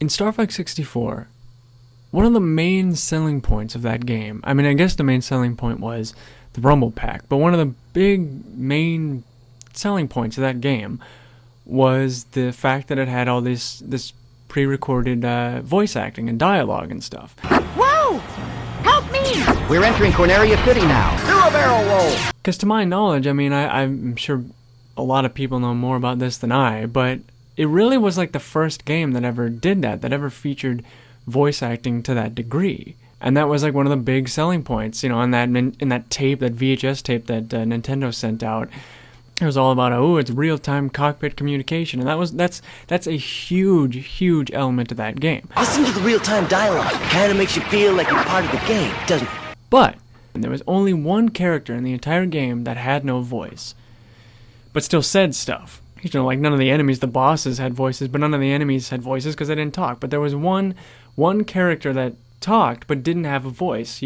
In Star Fox 64, one of the main selling points of that game, I mean, I guess the main selling point was the Rumble Pack, but one of the big main selling points of that game was the fact that it had all this pre-recorded voice acting and dialogue and stuff. Whoa! Help me! We're entering Corneria City now. Do a barrel roll! Because to my knowledge, I mean, I'm sure a lot of people know more about this than I, but it really was like the first game that ever did that ever featured voice acting to that degree. And that was like one of the big selling points, you know, in that tape, that VHS tape that Nintendo sent out. It was all about, it's real-time cockpit communication, and that's a huge element to that game. Listen to the real-time dialogue. Kind of makes you feel like you're part of the game, doesn't it? But there was only one character in the entire game that had no voice, but still said stuff. You know, like none of the enemies, the bosses had voices, but none of the enemies had voices because they didn't talk. But there was one character that talked but didn't have a voice.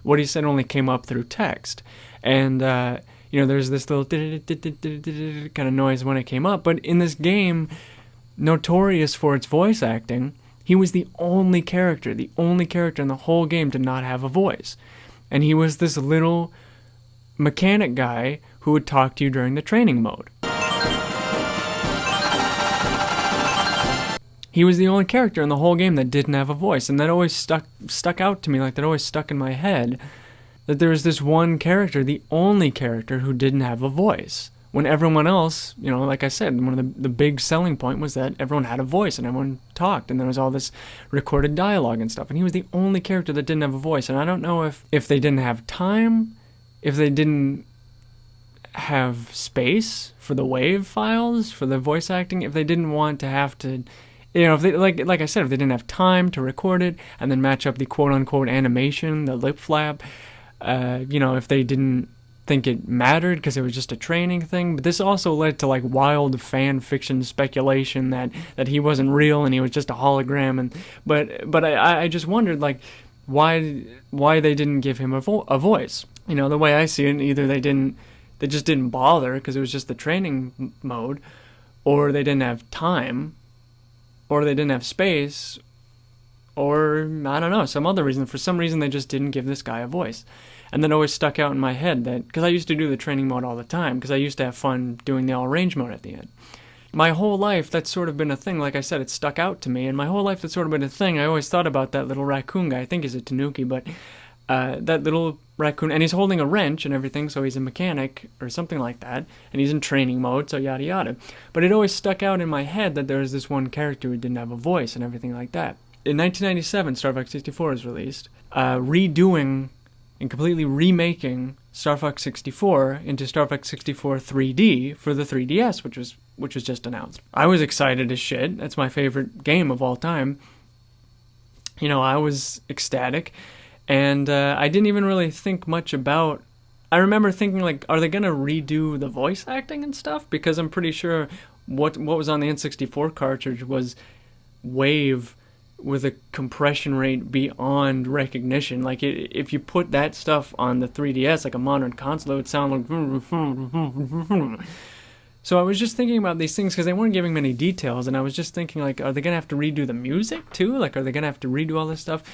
What he said only came up through text, and you know, there's this little kind of noise when it came up. But in this game, notorious for its voice acting, he was the only character in the whole game to not have a voice. And he was this little mechanic guy who would talk to you during the training mode. He was the only character in the whole game that didn't have a voice, and that always stuck out to me, like that always stuck in my head, that there was this one character, the only character who didn't have a voice. When everyone else, you know, like I said, one of the big selling point was that everyone had a voice and everyone talked, and there was all this recorded dialogue and stuff, and he was the only character that didn't have a voice. And I don't know if they didn't have time, if they didn't have space for the WAV files, for the voice acting, if they didn't want to have to, you know, if they, like I said, if they didn't have time to record it and then match up the quote-unquote animation, the lip flap, you know, if they didn't think it mattered because it was just a training thing. But this also led to like wild fan fiction speculation that he wasn't real and he was just a hologram. And but I just wondered, like, why they didn't give him a voice. You know, the way I see it, either they just didn't bother because it was just the training mode, or they didn't have time, or they didn't have space, or I don't know, some other reason. For some reason, they just didn't give this guy a voice. And that always stuck out in my head, that because I used to do the training mode all the time, because I used to have fun doing the all-range mode at the end. My whole life, that's sort of been a thing. Like I said, it stuck out to me, and my whole life, that's sort of been a thing. I always thought about that little raccoon guy. I think he's a tanuki, but that little raccoon, and he's holding a wrench and everything, so he's a mechanic or something like that, and he's in training mode, so yada yada. But it always stuck out in my head that there was this one character who didn't have a voice and everything like that. In 1997, Star Fox 64 was released, redoing and completely remaking Star Fox 64 into Star Fox 64 3D for the 3DS, which was just announced. I was excited as shit. That's my favorite game of all time. You know, I was ecstatic, and I didn't even really think much about. I remember thinking, like, are they gonna redo the voice acting and stuff? Because I'm pretty sure what was on the N64 cartridge was WAV with a compression rate beyond recognition. Like, if you put that stuff on the 3DS, like a modern console, it would sound like. So I was just thinking about these things because they weren't giving many details, and I was just thinking, like, are they gonna have to redo the music too? Like, are they gonna have to redo all this stuff?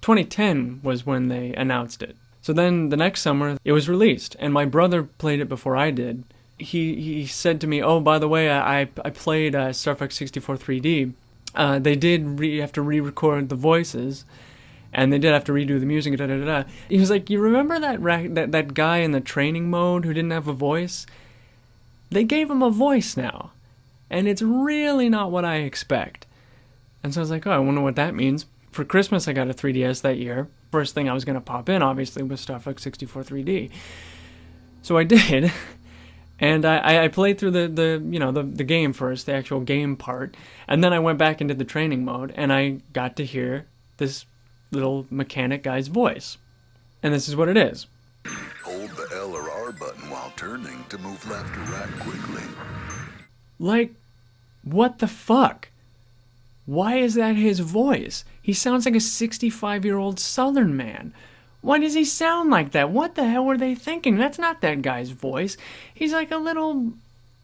2010 was when they announced it. So then the next summer it was released, and my brother played it before I did. He said to me, "Oh, by the way, I played Star Fox 64 3D. They did have to re-record the voices, and they did have to redo the music." Da, da, da, da. He was like, "You remember that guy in the training mode who didn't have a voice? They gave him a voice now, and it's really not what I expect." And so I was like, "Oh, I wonder what that means." For Christmas, I got a 3DS that year. First thing I was going to pop in, obviously, was Star Fox 64 3D. So I did. And I played through the game first, the actual game part, and then I went back into the training mode, and I got to hear this little mechanic guy's voice. And this is what it is. Hold the L or R button while turning to move left or right quickly. Like, what the fuck? Why is that his voice? He sounds like a 65-year-old Southern man. Why does he sound like that? What the hell were they thinking? That's not that guy's voice. He's like a little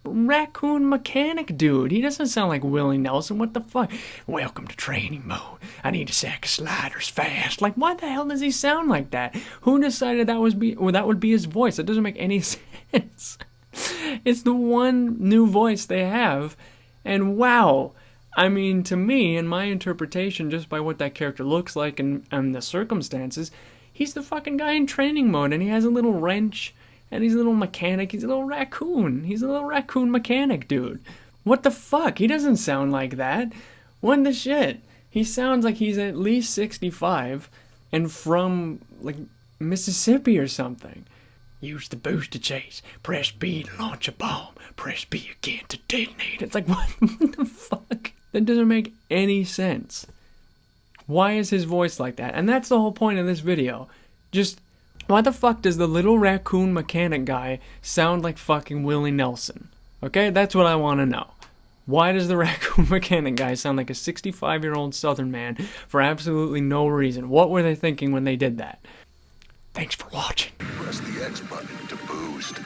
raccoon mechanic dude. He doesn't sound like Willie Nelson. What the fuck? Welcome to training mode. I need a sack of sliders fast. Like, why the hell does he sound like that? Who decided that would be his voice? That doesn't make any sense. It's the one new voice they have, and wow. I mean, to me, in my interpretation, just by what that character looks like and the circumstances, he's the fucking guy in training mode, and he has a little wrench, and he's a little mechanic. He's a little raccoon. He's a little raccoon mechanic dude. What the fuck? He doesn't sound like that. What the shit? He sounds like he's at least 65 and from, like, Mississippi or something. Use the booster chase. Press B to launch a bomb. Press B again to detonate. It's like, what the fuck? That doesn't make any sense. Why is his voice like that? And that's the whole point of this video. Just, why the fuck does the little raccoon mechanic guy sound like fucking Willie Nelson? Okay, that's what I want to know. Why does the raccoon mechanic guy sound like a 65-year-old Southern man for absolutely no reason? What were they thinking when they did that? Thanks for watching. Press the X button to boost.